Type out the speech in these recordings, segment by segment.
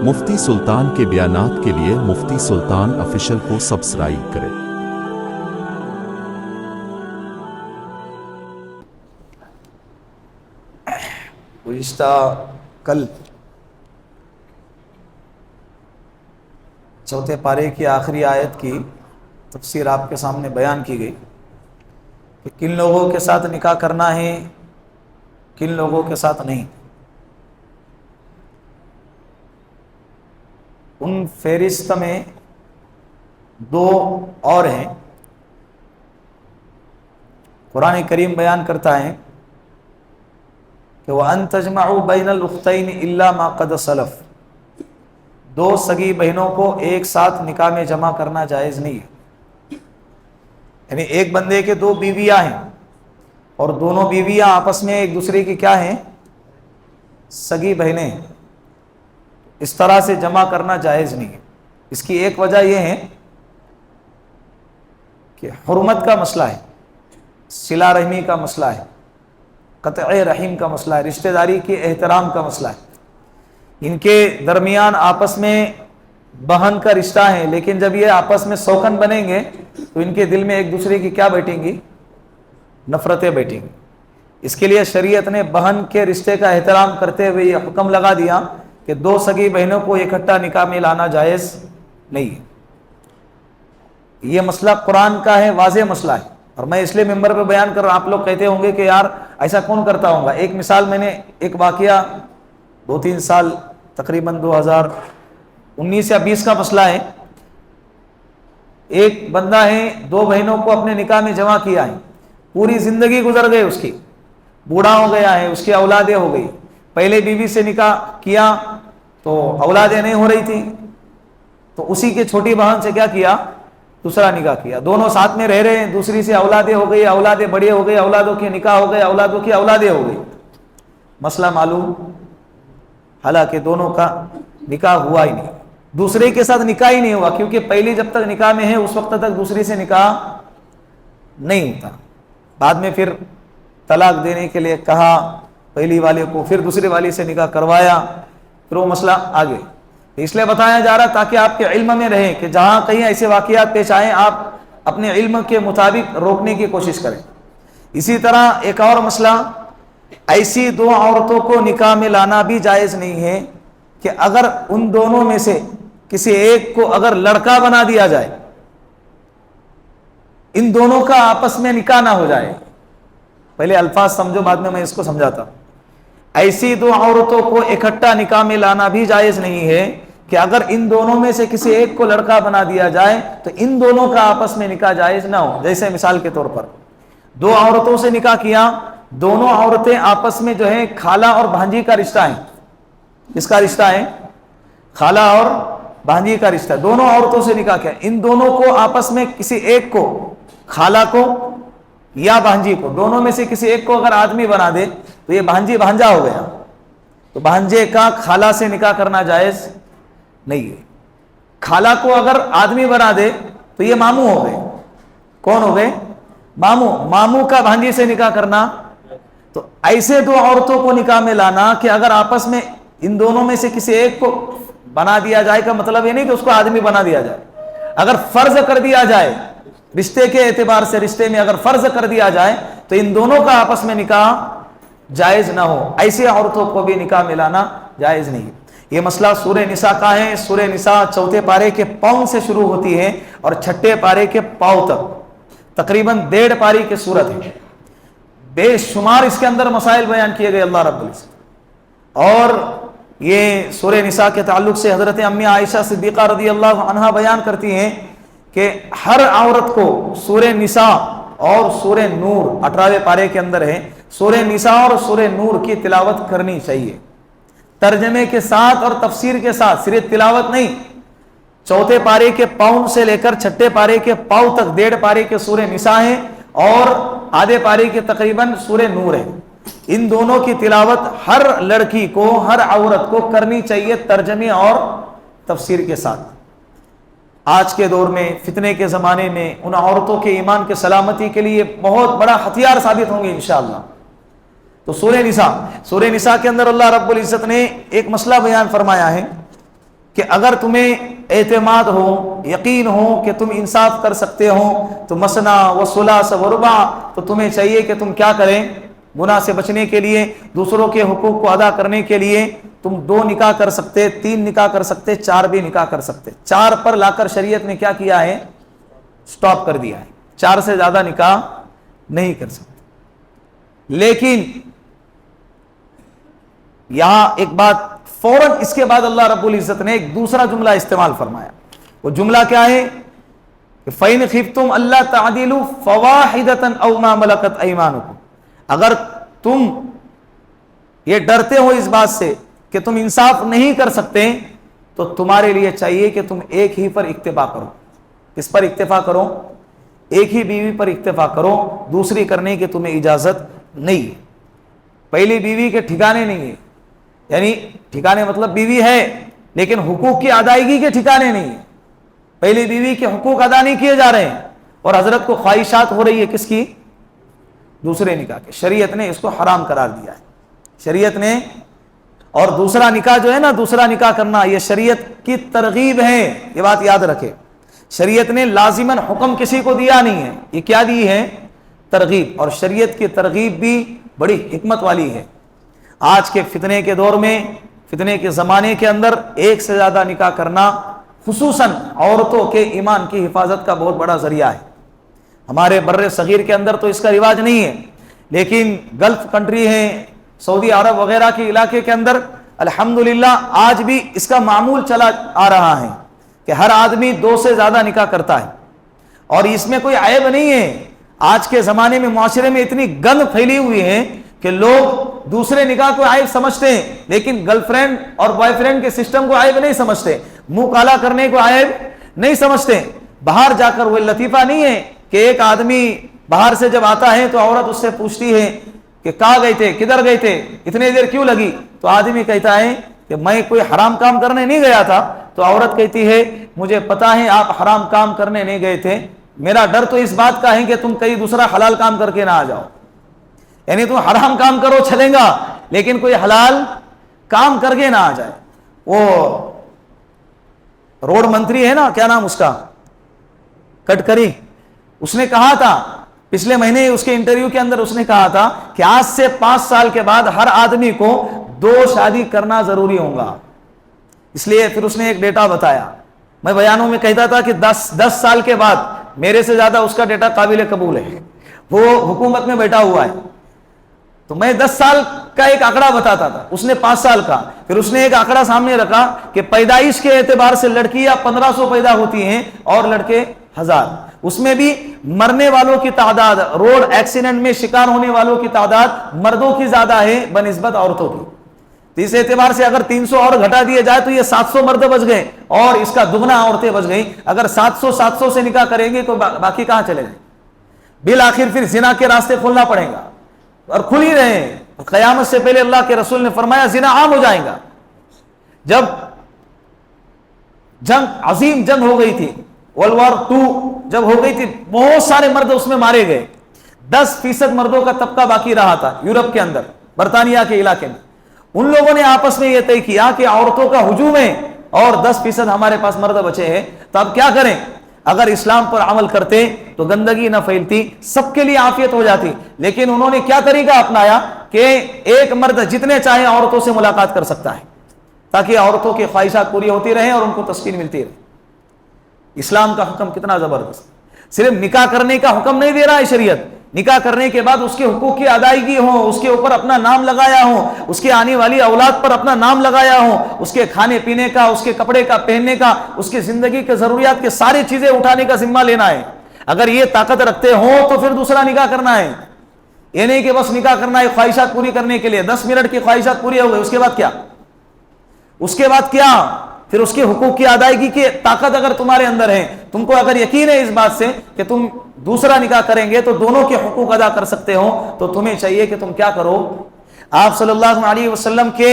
مفتی سلطان کے بیانات کے لیے مفتی سلطان آفیشل کو سبسکرائب کریں۔ گزشتہ کل چوتھے پارے کی آخری آیت کی تفسیر آپ کے سامنے بیان کی گئی کہ کن لوگوں کے ساتھ نکاح کرنا ہے، کن لوگوں کے ساتھ نہیں۔ ان فہرست میں دو اور ہیں۔ قرآن کریم بیان کرتا ہے کہ وَأَن تَجْمَعُوا بَيْنَ الْأُخْتَيْنِ إِلَّا مَا قَدْ سَلَفَ، دو سگی بہنوں کو ایک ساتھ نکاح میں جمع کرنا جائز نہیں ہے۔ یعنی ایک بندے کے دو بیویاں ہیں اور دونوں بیویاں آپس میں ایک دوسرے کی کیا ہیں؟ سگی بہنیں ہیں، اس طرح سے جمع کرنا جائز نہیں ہے۔ اس کی ایک وجہ یہ ہے کہ حرمت کا مسئلہ ہے، صلہ رحمی کا مسئلہ ہے، قطع رحم کا مسئلہ ہے، رشتہ داری کے احترام کا مسئلہ ہے۔ ان کے درمیان آپس میں بہن کا رشتہ ہے، لیکن جب یہ آپس میں سوکن بنیں گے تو ان کے دل میں ایک دوسرے کی کیا بیٹھیں گی؟ نفرتیں بیٹھیں گی۔ اس کے لیے شریعت نے بہن کے رشتے کا احترام کرتے ہوئے یہ حکم لگا دیا کہ دو سگی بہنوں کو اکٹھا نکاح میں لانا جائز نہیں ہے۔ یہ مسئلہ قرآن کا ہے، واضح مسئلہ ہے، اور میں اس لیے ممبر پہ بیان کر رہا ہوں۔ آپ لوگ کہتے ہوں گے کہ یار ایسا کون کرتا ہوگا۔ ایک مثال، میں نے ایک واقعہ 2-3 سال تقریباً 2019 یا 20 کا مسئلہ ہے۔ ایک بندہ ہے، دو بہنوں کو اپنے نکاح میں جمع کیا ہے، پوری زندگی گزر گئی، اس کی بوڑھا ہو گیا ہے، اس کی اولادیں ہو گئی۔ پہلے بیوی سے نکاح کیا تو اولادیں نہیں ہو رہی تھی، تو اسی کے چھوٹی بہن سے کیا کیا؟ دوسرا نکاح کیا۔ دونوں ساتھ میں رہ رہے ہیں، دوسری سے اولادیں ہو گئی، اولادیں بڑی ہو گئی، اولادوں کے نکاح ہو گئے، اولادوں کی اولادیں ہو گئی۔ مسئلہ معلوم، حالانکہ دونوں کا نکاح ہوا ہی نہیں، دوسرے کے ساتھ نکاح ہی نہیں ہوا، کیونکہ پہلی جب تک نکاح میں ہے اس وقت تک دوسری سے نکاح نہیں ہوتا۔ بعد میں پھر طلاق دینے کے لیے کہا پہلی والے کو، پھر دوسرے والی سے نکاح کروایا، پھر وہ مسئلہ آگے۔ اس لیے بتایا جا رہا تاکہ آپ کے علم میں رہیں کہ جہاں کہیں ایسے واقعات پیش آئیں آپ اپنے علم کے مطابق روکنے کی کوشش کریں۔ اسی طرح ایک اور مسئلہ، ایسی دو عورتوں کو نکاح میں لانا بھی جائز نہیں ہے کہ اگر ان دونوں میں سے کسی ایک کو اگر لڑکا بنا دیا جائے، ان دونوں کا آپس میں نکاح نہ ہو جائے۔ پہلے الفاظ سمجھو، بعد میں اس کو سمجھاتا ہوں۔ ایسی دو عورتوں کو اکٹھا نکاح میں لانا بھی جائز نہیں ہے کہ اگر ان دونوں میں سے کسی ایک کو لڑکا بنا دیا جائے تو ان دونوں کا آپس میں نکاح جائز نہ ہو۔ جیسے مثال کے طور پر دو عورتوں سے نکاح کیا، دونوں عورتیں آپس میں جو ہے خالہ اور بھانجی کا رشتہ ہے۔ کس کا رشتہ ہے؟ خالہ اور بھانجی کا رشتہ۔ دونوں عورتوں سے نکاح کیا، ان دونوں کو آپس میں کسی ایک کو، خالہ کو یا بھانجی کو، دونوں میں سے کسی ایک کو اگر آدمی بنا دے تو یہ بھانجی بھانجا ہو گیا، تو بھانجے کا خالہ سے نکاح کرنا جائز نہیں ہے۔ خالہ کو اگر آدمی بنا دے تو یہ ماموں ہو گئے۔ کون ہو گئے؟ ماموں۔ ماموں کا بھانجی سے نکاح کرنا، تو ایسے دو عورتوں کو نکاح میں لانا کہ اگر آپس میں ان دونوں میں سے کسی ایک کو بنا دیا جائے، کا مطلب یہ نہیں کہ اس کو آدمی بنا دیا جائے، اگر فرض کر دیا جائے رشتے کے اعتبار سے، رشتے میں اگر فرض کر دیا جائے تو ان دونوں کا آپس میں نکاح جائز نہ ہو، ایسے عورتوں کو بھی نکاح میں لانا جائز نہیں۔ یہ مسئلہ سورہ نساء کا ہے۔ سورہ نساء چوتھے پارے کے پاؤں سے شروع ہوتی ہے اور چھٹے پارے کے پاؤں تک تقریباً 1.5 پاری کی صورت ہے۔ بے شمار اس کے اندر مسائل بیان کیے گئے اللہ رب العزت۔ اور یہ سورہ نساء کے تعلق سے حضرت امی عائشہ صدیقہ رضی اللہ عنہا بیان کرتی ہیں کہ ہر عورت کو سورہ نساء اور سورہ نور 18ویں پارے کے اندر ہے، سورہ نساء اور سورہ نور کی تلاوت کرنی چاہیے، ترجمے کے ساتھ اور تفسیر کے ساتھ، صرف تلاوت نہیں۔ چوتھے پارے کے پاؤں سے لے کر چھٹے پارے کے پاؤں تک 1.5 پارے کے سورہ نساء ہے اور آدھے پارے کے تقریباً سورہ نور ہے۔ ان دونوں کی تلاوت ہر لڑکی کو، ہر عورت کو کرنی چاہیے ترجمے اور تفسیر کے ساتھ۔ آج کے دور میں، فتنے کے زمانے میں، ان عورتوں کے ایمان کے سلامتی کے لیے بہت بڑا ہتھیار ثابت ہوں گے انشاءاللہ۔ تو سورہ نساء کے اندر اللہ رب العزت نے ایک مسئلہ بیان فرمایا ہے کہ اگر تمہیں اعتماد ہو، یقین ہو کہ تم انصاف کر سکتے ہو تو مثنا و ثلاث و رباع، تو تمہیں چاہیے کہ تم کیا کریں، گناہ سے بچنے کے لیے، دوسروں کے حقوق کو ادا کرنے کے لیے تم 2 نکاح کر سکتے، 3 نکاح کر سکتے، 4 بھی نکاح کر سکتے۔ 4 پر لا کر شریعت نے کیا کیا ہے، سٹاپ کر دیا ہے، 4 سے زیادہ نکاح نہیں کر سکتے۔ لیکن یہاں ایک بات فوراً اس کے بعد اللہ رب العزت نے ایک دوسرا جملہ استعمال فرمایا، وہ جملہ کیا ہے کہ فَإِنْ خِفْتُمْ أَلَّا تَعْدِلُوا فَوَاحِدَةً أَوْ مَا مَلَكَتْ أَيْمَانُكُمْ، اگر تم یہ ڈرتے ہو اس بات سے کہ تم انصاف نہیں کر سکتے تو تمہارے لیے چاہیے کہ تم ایک ہی پر اکتفا کرو۔ کس پر اکتفا کرو؟ ایک ہی بیوی پر اکتفا کرو، دوسری کرنے کی تمہیں اجازت نہیں ہے۔ پہلی بیوی کے ٹھکانے نہیں ہے، یعنی ٹھکانے مطلب بیوی ہے لیکن حقوق کی ادائیگی کے ٹھکانے نہیں ہے، پہلی بیوی کے حقوق ادا نہیں کیے جا رہے ہیں، اور حضرت کو خواہشات ہو رہی ہے کس کی؟ دوسرے نکاح کے۔ شریعت نے اس کو حرام قرار دیا ہے، شریعت نے۔ اور دوسرا نکاح جو ہے نا، دوسرا نکاح کرنا، یہ شریعت کی ترغیب ہے، یہ بات یاد رکھے۔ شریعت نے لازماً حکم کسی کو دیا نہیں ہے، یہ کیا دی ہے؟ ترغیب۔ اور شریعت کی ترغیب بھی بڑی حکمت والی ہے۔ آج کے فتنے کے دور میں، فتنے کے زمانے کے اندر ایک سے زیادہ نکاح کرنا خصوصاً عورتوں کے ایمان کی حفاظت کا بہت بڑا ذریعہ ہے۔ ہمارے بر صغیر کے اندر تو اس کا رواج نہیں ہے، لیکن گلف کنٹری ہیں، سعودی عرب وغیرہ کے علاقے کے اندر الحمدللہ آج بھی اس کا معمول چلا آ رہا ہے کہ ہر آدمی 2 سے زیادہ نکاح کرتا ہے، اور اس میں کوئی عیب نہیں ہے۔ آج کے زمانے میں معاشرے میں اتنی گند پھیلی ہوئی ہے کہ لوگ دوسرے نکاح کو عیب سمجھتے ہیں، لیکن گرل فرینڈ اور بوائے فرینڈ کے سسٹم کو عیب نہیں سمجھتے، منہ کالا کرنے کو عیب نہیں سمجھتے۔ باہر جا کر وہ لطیفہ نہیں ہے کہ ایک آدمی باہر سے جب آتا ہے تو عورت اس سے پوچھتی ہے کہ کہاں گئے تھے، کدھر گئے تھے، اتنی دیر کیوں لگی؟ تو آدمی کہتا ہے کہ میں کوئی حرام کام کرنے نہیں گیا تھا، تو عورت کہتی ہے مجھے پتا ہے آپ حرام کام کرنے نہیں گئے تھے، میرا ڈر تو اس بات کا ہے کہ تم کہیں دوسرا حلال کام کر کے نہ آ جاؤ۔ یعنی تم حرام کام کرو چلیں گا، لیکن کوئی حلال کام کر کے نہ آ جائے۔ وہ روڈ منتری ہے نا، کیا نام اس کا، گڈکری، اس نے کہا تھا پچھلے مہینے اس کے انٹرویو کے اندر، اس نے کہا تھا کہ آج سے 5 سال کے بعد ہر آدمی کو 2 شادی کرنا ضروری ہوگا۔ اس لیے پھر اس نے ایک ڈیٹا بتایا، میں بیانوں میں کہتا تھا کہ 10 سال کے بعد، میرے سے زیادہ اس کا ڈیٹا قابل قبول ہے، وہ حکومت میں بیٹھا ہوا ہے، تو میں 10 سال کا ایک آنکڑا بتاتا تھا، اس نے 5 سال کا، پھر اس نے ایک آنکڑا سامنے رکھا کہ پیدائش کے اعتبار سے لڑکیاں 1500 پیدا ہوتی ہیں اور لڑکے 1000، اس میں بھی مرنے والوں کی تعداد، روڈ ایکسیڈنٹ میں شکار ہونے والوں کی تعداد مردوں کی زیادہ ہے بنسبت عورتوں کی۔ تو اس اعتبار سے اگر 300 اور گھٹا دیے جائے تو یہ 700 مرد بچ گئے، اور اس کا دگنا عورتیں بچ گئیں۔ اگر 700 سے نکاح کریں گے تو باقی کہاں چلے جائیں؟ بالآخر پھر زنا کے راستے کھولنا پڑے گا، اور کھل ہی رہے ہیں۔ قیامت سے پہلے اللہ کے رسول نے فرمایا زنا عام ہو جائے گا۔ جب عظیم جنگ ہو گئی تھی، ورلڈ وار 2 جب ہو گئی تھی، بہت سارے مرد اس میں مارے گئے، 10% مردوں کا طبقہ باقی رہا تھا یورپ کے اندر، برطانیہ کے علاقے میں۔ ان لوگوں نے آپس میں یہ طے کیا کہ عورتوں کا ہجوم ہے اور 10% ہمارے پاس مرد بچے ہیں، تو اب کیا کریں؟ اگر اسلام پر عمل کرتے تو گندگی نہ پھیلتی، سب کے لیے عافیت ہو جاتی۔ لیکن انہوں نے کیا طریقہ اپنایا کہ ایک مرد جتنے چاہے عورتوں سے ملاقات کر سکتا ہے، تاکہ عورتوں کی خواہشات پوری ہوتی رہیں اور ان کو تسکین ملتی رہے۔ اسلام کا حکم کتنا زبردست! صرف نکاح کرنے کا حکم نہیں دے رہا ہے شریعت، نکاح کرنے کے بعد اس کے حقوق کی ادائیگی ہو، اس کے اوپر اپنا نام لگایا ہو، اس کے آنے والی اولاد پر اپنا نام لگایا ہو، اس کے کھانے پینے کا، اس کے کپڑے کا پہننے کا، اس کی زندگی کے ضروریات کے ساری چیزیں اٹھانے کا ذمہ لینا ہے۔ اگر یہ طاقت رکھتے ہو تو پھر دوسرا نکاح کرنا ہے، یہ نہیں کہ بس نکاح کرنا ہے خواہشات پوری کرنے کے لیے، 10 منٹ کی خواہشات پوری ہو گئی، اس کے بعد کیا؟ اس کے بعد کیا؟ پھر اس کے حقوق کی ادائیگی کی طاقت اگر تمہارے اندر ہے، تم کو اگر یقین ہے اس بات سے کہ تم دوسرا نکاح کریں گے تو دونوں کے حقوق ادا کر سکتے ہو، تو تمہیں چاہیے کہ تم کیا کرو؟ آپ صلی اللہ علیہ وسلم کے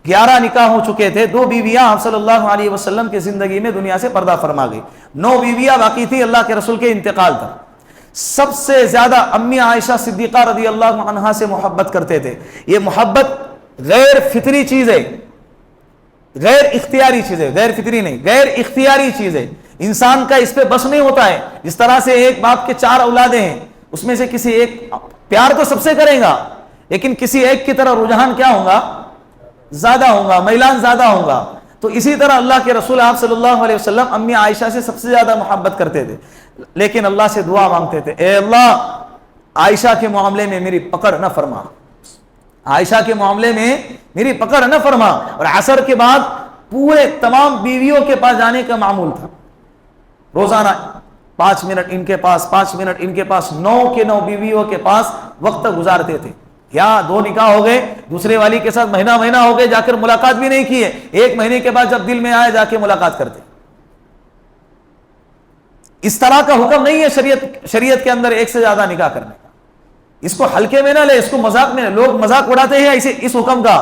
11 نکاح ہو چکے تھے، 2 بیویاں آپ صلی اللہ علیہ وسلم کی زندگی میں دنیا سے پردہ فرما گئی، 9 بیویاں باقی تھی اللہ کے رسول کے انتقال تک۔ سب سے زیادہ امی عائشہ صدیقہ رضی اللہ عنہا سے محبت کرتے تھے۔ یہ محبت غیر فطری چیز ہے، غیر اختیاری چیز ہے, غیر فطری نہیں, غیر اختیاری چیز ہے, انسان کا اس پہ بس نہیں ہوتا ہے. جس طرح سے ایک باپ کے 4 اولادیں ہیں, اس میں سے کسی ایک, پیار تو سب سے کرے گا لیکن کسی ایک کی طرح رجحان کیا ہوگا, زیادہ ہوگا, میلان زیادہ ہوگا. تو اسی طرح اللہ کے رسول آپ صلی اللہ علیہ وسلم امی عائشہ سے سب سے زیادہ محبت کرتے تھے, لیکن اللہ سے دعا مانگتے تھے, اے اللہ عائشہ کے معاملے میں میری پکڑ نہ فرما, عائشہ کے معاملے میں میری پکڑ نہ فرما. اور عصر کے بعد پورے تمام بیویوں کے پاس جانے کا معمول تھا, روزانہ 5 منٹ ان کے پاس, 5 منٹ ان کے پاس, 9 کے 9 بیویوں کے پاس وقت گزارتے تھے. کیا 2 نکاح ہو گئے, دوسرے والی کے ساتھ مہینہ ہو گئے, جا کر ملاقات بھی نہیں کی ہے, 1 مہینے کے بعد جب دل میں آئے جا کے ملاقات کرتے. اس طرح کا حکم نہیں ہے شریعت کے اندر ایک سے زیادہ نکاح کرنے کا. اس کو ہلکے میں نہ لے, اس کو مذاق میں, لوگ مذاق اڑاتے ہیں ایسے اس حکم کا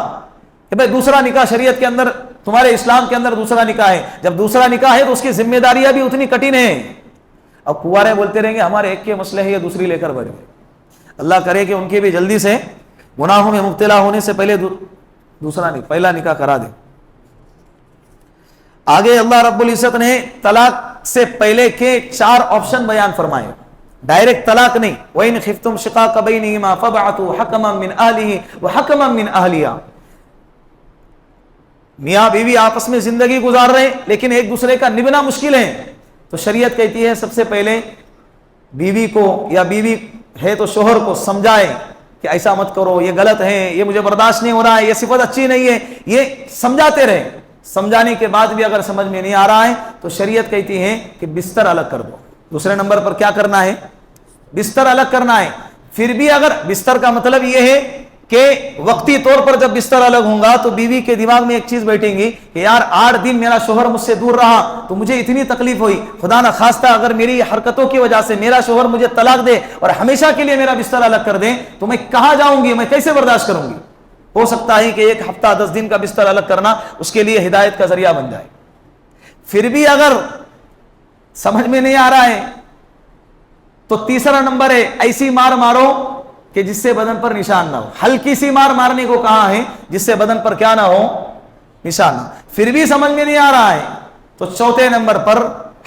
کہ بھائی دوسرا نکاح شریعت کے اندر, تمہارے اسلام کے اندر دوسرا نکاح ہے. جب دوسرا نکاح ہے تو اس کی ذمہ داریاں بھی اتنی کٹھن ہیں. اب کنوارے بولتے رہیں گے ہمارے ایک کے مسئلے ہیں, یہ دوسری لے کر بڑھ گئے. اللہ کرے کہ ان کے بھی جلدی سے گناہوں میں مبتلا ہونے سے پہلے دوسرا نہیں, پہلا نکاح کرا دے. آگے اللہ رب العزت نے طلاق سے پہلے کے 4 آپشن بیان فرمائے. ڈائریکٹ طلاق نہیں, وَإِنْ خِفْتُمْ شِقَاقَ بَيْنِهِمَا فَابْعَثُوا حَكَمًا مِنْ أَهْلِهِ وَحَكَمًا مِنْ أَهْلِهَا. میاں بیوی آپس میں زندگی گزار رہے لیکن ایک دوسرے کا نبھنا مشکل ہے, تو شریعت کہتی ہے سب سے پہلے بیوی کو, یا بیوی ہے تو شوہر کو سمجھائے کہ ایسا مت کرو, یہ غلط ہے, یہ مجھے برداشت نہیں ہو رہا ہے, یہ صفت اچھی نہیں ہے, یہ سمجھاتے رہے. سمجھانے کے بعد بھی اگر سمجھ میں نہیں آ رہا ہے تو شریعت کہتی ہے کہ بستر الگ کر دو. دوسرے نمبر پر کیا کرنا ہے, بستر الگ کرنا ہے. پھر بھی اگر بستر کا مطلب یہ ہے کہ وقتی طور پر جب بستر الگ ہوں گا تو بیوی کے دماغ میں ایک چیز بیٹھیں گی کہ یار 8 دن میرا شوہر مجھ سے دور رہا تو مجھے اتنی تکلیف ہوئی, خدا نہ خواستہ اگر میری حرکتوں کی وجہ سے میرا شوہر مجھے طلاق دے اور ہمیشہ کے لیے میرا بستر الگ کر دے تو میں کہاں جاؤں گی, میں کیسے برداشت کروں گی. ہو سکتا ہے کہ 1 ہفتہ 10 دن کا بستر الگ کرنا اس کے لیے ہدایت کا ذریعہ بن جائے. پھر بھی اگر سمجھ میں نہیں آ رہا ہے تو تیسرا نمبر ہے ایسی مار مارو کہ جس سے بدن پر نشان نہ ہو. ہلکی سی مار مارنے کو کہا ہے جس سے بدن پر کیا نہ ہو, نشان نہ. پھر بھی سمجھ میں نہیں آ رہا ہے تو چوتھے نمبر پر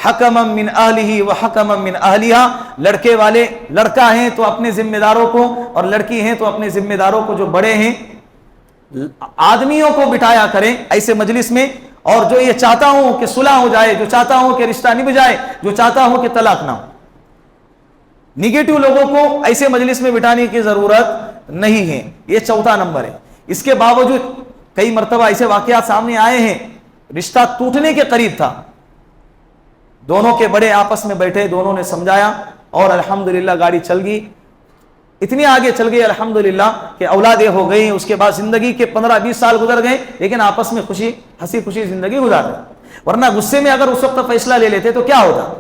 حکما من اہلہ و حکما من اہلیہا. لڑکے والے, لڑکا ہیں تو اپنے ذمہ داروں کو, اور لڑکی ہیں تو اپنے ذمہ داروں کو, جو بڑے ہیں آدمیوں کو بٹھایا کریں ایسے مجلس میں. اور جو یہ چاہتا ہوں کہ صلح ہو جائے, جو چاہتا ہوں کہ رشتہ نبھ جائے, جو چاہتا ہوں کہ طلاق نہ ہو, نگیٹو لوگوں کو ایسے مجلس میں بٹھانے کی ضرورت نہیں ہے. یہ چوتھا نمبر ہے. اس کے باوجود کئی مرتبہ ایسے واقعات سامنے آئے ہیں, رشتہ ٹوٹنے کے قریب تھا, دونوں کے بڑے آپس میں بیٹھے, دونوں نے سمجھایا اور الحمدللہ گاڑی چل گئی, اتنی آگے چل گئی الحمدللہ کہ اولادیں ہو گئی. اس کے بعد زندگی کے 15-20 سال گزر گئے لیکن آپس میں ہنسی خوشی زندگی گزار رہے. ورنہ غصے میں اگر اس وقت فیصلہ لے لیتے تو کیا ہوتا.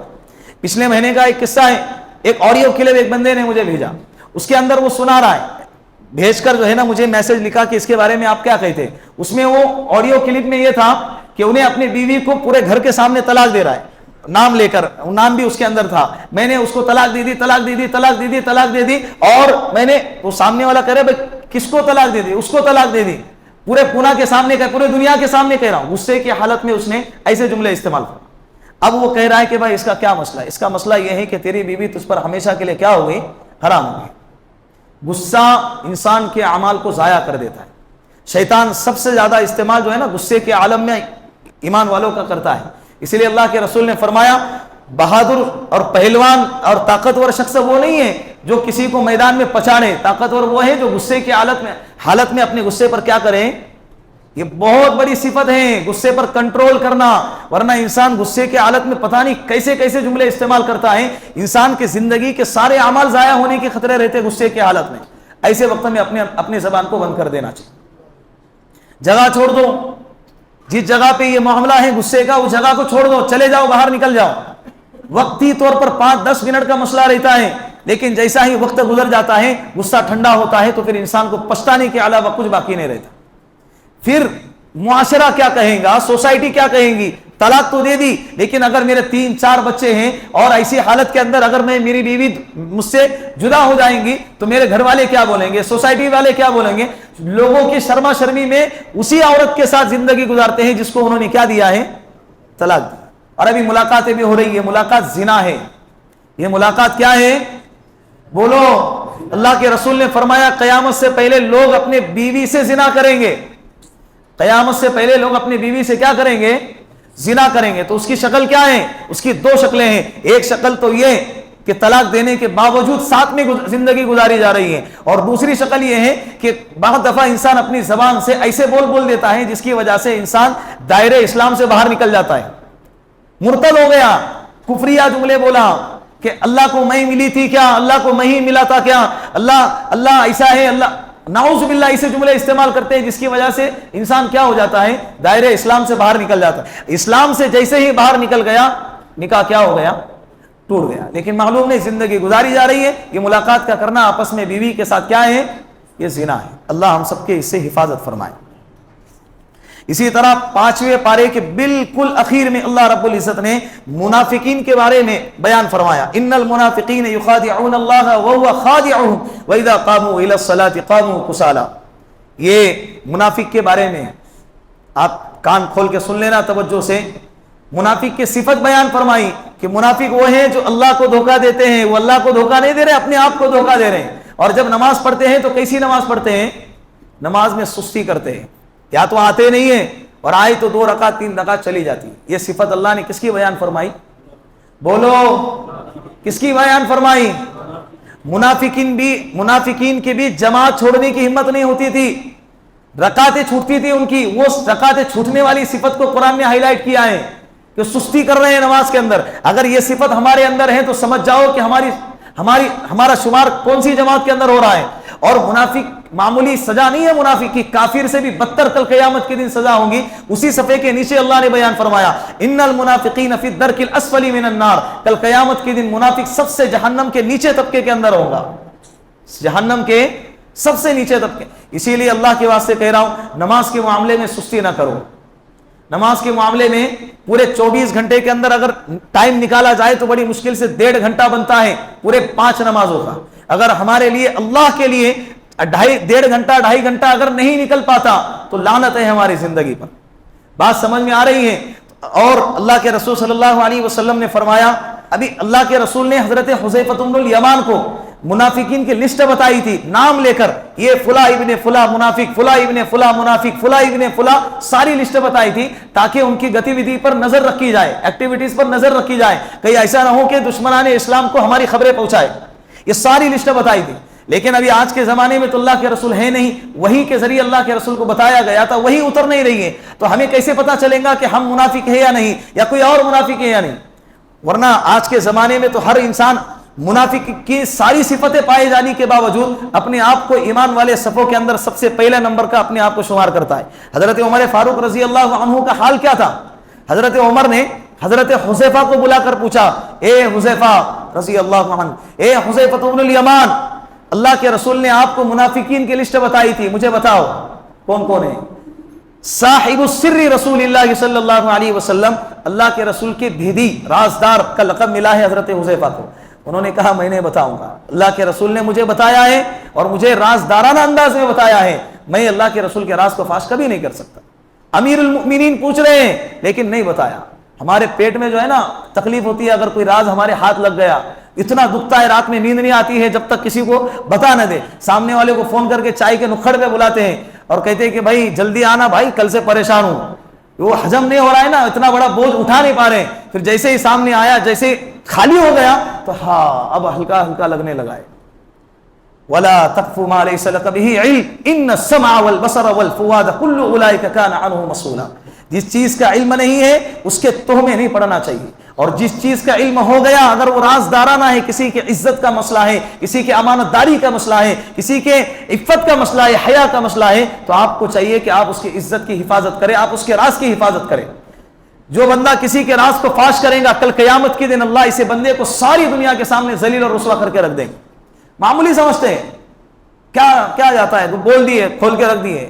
پچھلے مہینے کا ایک قصہ ہے, ایک آڈیو کلپ ایک بندے نے مجھے بھیجا, اس کے اندر وہ سنا رہا ہے, بھیج کر جو ہے نا مجھے میسج لکھا کہ اس کے بارے میں آپ کیا کہتے. اس میں وہ آڈیو کلپ میں یہ تھا کہ انہیں اپنی بیوی کو پورے گھر کے سامنے طلاق دے رہا ہے, نام لے کر, نام بھی اس کے اندر تھا, میں نے اس کو طلاق دے دی, طلاق دے دی, طلاق دے دی, طلاق دے دی, اور میں نے, وہ سامنے والا کہہ رہا ہے بھائی کس کو طلاق دے دی, اس کو طلاق دے دی, پورے پونا کے سامنے, پورے دنیا کے سامنے کہہ رہا ہوں. غصے کی حالت میں اس نے ایسے جملے استعمال کر. اب وہ کہہ رہا ہے کہ بھائی اس کا کیا مسئلہ ہے. اس کا مسئلہ یہ ہے کہ تیری بیوی تجھ پر ہمیشہ کے لیے کیا ہو گئی, حرام ہو گئی. غصہ انسان کے اعمال کو ضائع کر دیتا ہے. شیطان سب سے زیادہ استعمال جو ہے نا غصے کے عالم میں ایمان والوں کا کرتا ہے. اسی لیے اللہ کے رسول نے فرمایا بہادر اور پہلوان اور طاقتور شخص وہ نہیں ہے جو کسی کو میدان میں پچاڑے, طاقتور وہ ہے جو غصے کی حالت میں اپنے غصے پر کیا کرے. یہ بہت بڑی صفت ہے غصے پر کنٹرول کرنا, ورنہ انسان غصے کے حالت میں پتہ نہیں کیسے کیسے جملے استعمال کرتا ہے. انسان کی زندگی کے سارے اعمال ضائع ہونے کے خطرے رہتے غصے کے حالت میں. ایسے وقت میں اپنی زبان کو بند کر دینا چاہیے. جگہ چھوڑ دو, جس جگہ پہ یہ معاملہ ہے غصے کا اس جگہ کو چھوڑ دو, چلے جاؤ, باہر نکل جاؤ. وقتی طور پر 5-10 منٹ کا مسئلہ رہتا ہے لیکن جیسا ہی وقت گزر جاتا ہے غصہ ٹھنڈا ہوتا ہے تو پھر انسان کو پچھتانے کے علاوہ کچھ باقی نہیں رہتا. پھر معاشرہ کیا کہیں گا, سوسائٹی کیا کہیں گی, طلاق تو دے دی، لیکن اگر میرے 3-4 بچے ہیں اور ایسی حالت کے اندر اگر میری بیوی مجھ سے جدا ہو جائیں گی تو میرے گھر والے کیا بولیں گے، سوسائٹی والے کیا بولیں گے؟ لوگوں کی شرما شرمی میں اسی عورت کے ساتھ زندگی گزارتے ہیں جس کو انہوں نے کیا دیا ہے، طلاق دی. اور ابھی ملاقاتیں بھی ہو رہی ہے، ملاقات زنا ہے. یہ ملاقات کیا ہے؟ بولو. اللہ کے رسول نے فرمایا قیامت سے پہلے لوگ اپنے بیوی سے زنا کریں گے. قیامت سے پہلے لوگ اپنی بیوی سے کیا کریں گے؟ زنا کریں گے. تو اس کی شکل کیا ہے؟ اس کی 2 شکلیں ہیں. ایک شکل تو یہ کہ طلاق دینے کے باوجود ساتھ میں زندگی گزاری جا رہی ہے، اور دوسری شکل یہ ہے کہ بعض دفعہ انسان اپنی زبان سے ایسے بول دیتا ہے جس کی وجہ سے انسان دائرے اسلام سے باہر نکل جاتا ہے، مرتد ہو گیا، کفریہ جملے بولا کہ اللہ کو میں ملی تھی کیا، اللہ کو میں ہی ملا تھا کیا، اللہ ایسا ہے، اللہ، نعوذ باللہ ایسے جملے استعمال کرتے ہیں جس کی وجہ سے انسان کیا ہو جاتا ہے، دائرے اسلام سے باہر نکل جاتا ہے. اسلام سے جیسے ہی باہر نکل گیا نکاح کیا ہو گیا، ٹوٹ گیا. لیکن معلوم نہیں زندگی گزاری جا رہی ہے. یہ ملاقات کا کرنا آپس میں بیوی کے ساتھ کیا ہے، یہ زنا ہے. اللہ ہم سب کے اس سے حفاظت فرمائے. اسی طرح 5ویں پارے کے بالکل اخیر میں اللہ رب العزت نے منافقین کے بارے میں بیان فرمایا. ان المنافقین یخادعون اللہ وهو خادعهم واذا قاموا الى الصلاة قاموا کسالى. یہ منافق کے بارے میں آپ کان کھول کے سن لینا توجہ سے. منافق کی صفت بیان فرمائی کہ منافق وہ ہیں جو اللہ کو دھوکہ دیتے ہیں. وہ اللہ کو دھوکہ نہیں دے رہے، اپنے آپ کو دھوکہ دے رہے ہیں. اور جب نماز پڑھتے ہیں تو کیسی نماز پڑھتے ہیں؟ نماز میں سستی کرتے ہیں، یا تو آتے نہیں ہیں اور آئے تو 2 رکعت 3 رکعت چلی جاتی. یہ صفت اللہ نے کس کی بیان فرمائی؟ بولو کس کی بیان فرمائی؟ منافقین کی بھی جماعت چھوڑنے کی ہمت نہیں ہوتی تھی، رکعتیں چھوٹتی تھی ان کی. وہ رکعتیں چھوٹنے والی صفت کو قرآن نے ہائی لائٹ کیا ہے کہ سستی کر رہے ہیں نماز کے اندر. اگر یہ صفت ہمارے اندر ہے تو سمجھ جاؤ کہ ہمارا شمار کون سی جماعت کے اندر ہو رہا ہے. اور منافق معمولی سزا نہیں ہے منافق کی، کافر سے بھی بدتر کل قیامت کے دن سزا ہوگی. اسی صفحے کے نیچے اللہ نے بیان فرمایا ان المنافقین فی الدرک الاسفل من النار. کل قیامت کے دن منافق سب سے جہنم کے نیچے طبقے کے اندر ہوگا، جہنم کے سب سے نیچے طبقے. اسی لیے اللہ کے واسطے کہہ رہا ہوں نماز کے معاملے میں سستی نہ کرو. نماز کے معاملے میں پورے 24 گھنٹے کے اندر اگر ٹائم نکالا جائے تو بڑی مشکل سے 1.5 گھنٹہ بنتا ہے پورے 5 نمازوں کا. اگر ہمارے لیے اللہ کے لیے 1.5 گھنٹہ اگر نہیں نکل پاتا تو لعنت ہے ہماری زندگی پر. بات سمجھ میں آ رہی ہے؟ اور اللہ کے رسول صلی اللہ علیہ وسلم نے فرمایا، ابھی اللہ کے رسول نے حضرت حذیفہ بن الیمان کو منافقین کی لسٹ بتائی تھی نام لے کر، یہ فلاں ابن فلاں منافق، فلاں ابن فلاں منافق، فلاں ابن فلاں، ساری لسٹ بتائی تھی تاکہ ان کی گتی ودھی پر نظر رکھی جائے، ایکٹیویٹیز پر نظر رکھی جائے، کہیں ایسا نہ ہو کہ دشمنان اسلام کو ہماری خبریں پہنچائے. یہ ساری لسٹ بتائی تھی. لیکن ابھی آج کے زمانے میں تو اللہ کے رسول ہے نہیں، وہی کے ذریعے اللہ کے رسول کو بتایا گیا تھا، وہی اتر نہیں رہی ہے. تو ہمیں کیسے پتا چلے گا کہ ہم منافق ہے یا نہیں، یا کوئی اور منافق ہے یا نہیں؟ ورنہ آج کے زمانے میں تو ہر انسان منافق کی ساری صفتیں پائے جانے کے باوجود اپنے آپ کو ایمان والے صفوں کے اندر سب سے پہلے نمبر کا اپنے آپ کو شمار کرتا ہے. حضرت عمر فاروق رضی اللہ عنہ کا حال کیا تھا؟ حضرت عمر نے حضرت حذیفہ کو بلا کر پوچھا، اے حذیفہ رضی اللہ عنہ، اے حذیفہ بن الیمان، اللہ کے رسول نے آپ کو منافقین کی لسٹ بتائی تھی، مجھے بتاؤ کون کون ہے؟ صاحب السر رسول اللہ صلی اللہ علیہ وسلم، اللہ کے رسول کے بھیدی رازدار کا لقب ملا ہے حضرت حذیفہ کو. انہوں نے کہا میں نہیں بتاؤں گا، اللہ کے رسول نے مجھے بتایا ہے اور مجھے رازدارانہ انداز میں بتایا ہے، میں اللہ کے رسول کے راز کو فاش کبھی نہیں کر سکتا. امیر المؤمنین پوچھ رہے ہیں لیکن نہیں بتایا. ہمارے پیٹ میں جو ہے نا تکلیف ہوتی ہے اگر کوئی راز ہمارے ہاتھ لگ گیا، اتنا دکھتا ہے، رات میں نیند نہیں آتی ہے جب تک کسی کو بتا نہ دے. سامنے والے کو فون کر کے چائے کے نکھڑ پہ بلاتے ہیں اور کہتے ہیں کہ بھائی جلدی آنا بھائی، کل سے پریشان ہوں. وہ ہجم نہیں ہو رہا ہے نا، اتنا بڑا بوجھ اٹھا نہیں پا رہے. پھر جیسے ہی سامنے آیا، جیسے خالی ہو گیا تو ہاں اب ہلکا ہلکا لگنے لگا ہے. وَلَا تَقْفُ مَا لَيْسَ لَكَ بِهِ عِلْمٌ إِنَّ السَّمْعَ وَالْبَصَرَ وَالْفُؤَادَ كُلُّ أُولَٰئِكَ كَانَ عَنْهُ مَسْئُولًا. جس چیز کا علم نہیں ہے اس کے تہمے نہیں پڑنا چاہیے، اور جس چیز کا علم ہو گیا اگر وہ رازدارانہ ہے، کسی کی عزت کا مسئلہ ہے، کسی کی امانت داری کا مسئلہ ہے، کسی کے عفت کا مسئلہ ہے، حیا کا مسئلہ ہے، تو آپ کو چاہیے کہ آپ اس کی عزت کی حفاظت کریں، آپ اس کے راز کی حفاظت کریں. جو بندہ کسی کے راز کو فاش کرے گا کل قیامت کے دن اللہ اسے بندے کو ساری دنیا کے سامنے ذلیل اور رسوا کر کے رکھ دیں گے. معمولی سمجھتے ہیں کیا جاتا ہے، بول دیے کھول کے رکھ دیے.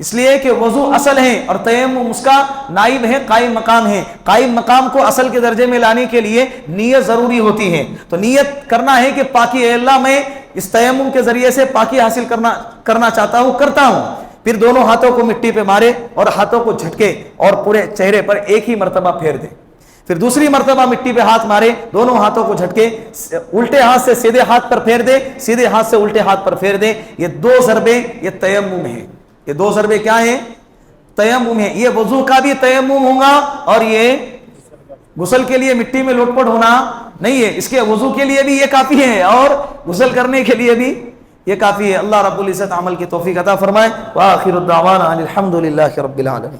اس لیے کہ وضو اصل ہے اور تیمم اس کا نائب ہے، قائم مقام ہے. قائم مقام کو اصل کے درجے میں لانے کے لیے نیت ضروری ہوتی ہے. تو نیت کرنا ہے کہ پاکی، اے اللہ میں اس تیمم کے ذریعے سے پاکی حاصل کرنا چاہتا ہوں، کرتا ہوں. پھر دونوں ہاتھوں کو مٹی پہ مارے اور ہاتھوں کو جھٹکے اور پورے چہرے پر ایک ہی مرتبہ پھیر دے. پھر دوسری مرتبہ مٹی پہ ہاتھ مارے، دونوں ہاتھوں کو جھٹکے، الٹے ہاتھ سے سیدھے ہاتھ پر پھیر دے، سیدھے ہاتھ سے الٹے ہاتھ پر پھیر دے. یہ 2 ضربے یہ تیمم ہے. یہ 2 ضربے کیا ہیں؟ تیمم ہے. یہ وضو کا بھی تیمم ہوگا اور یہ غسل کے لیے مٹی میں لوٹ پٹ ہونا نہیں ہے. اس کے وضو کے لیے بھی یہ کافی ہے اور غسل کرنے کے لیے بھی یہ کافی ہے. اللہ رب العزت عمل کی توفیق عطا فرمائے. وآخر الدعوانا الحمد للہ رب العالمین.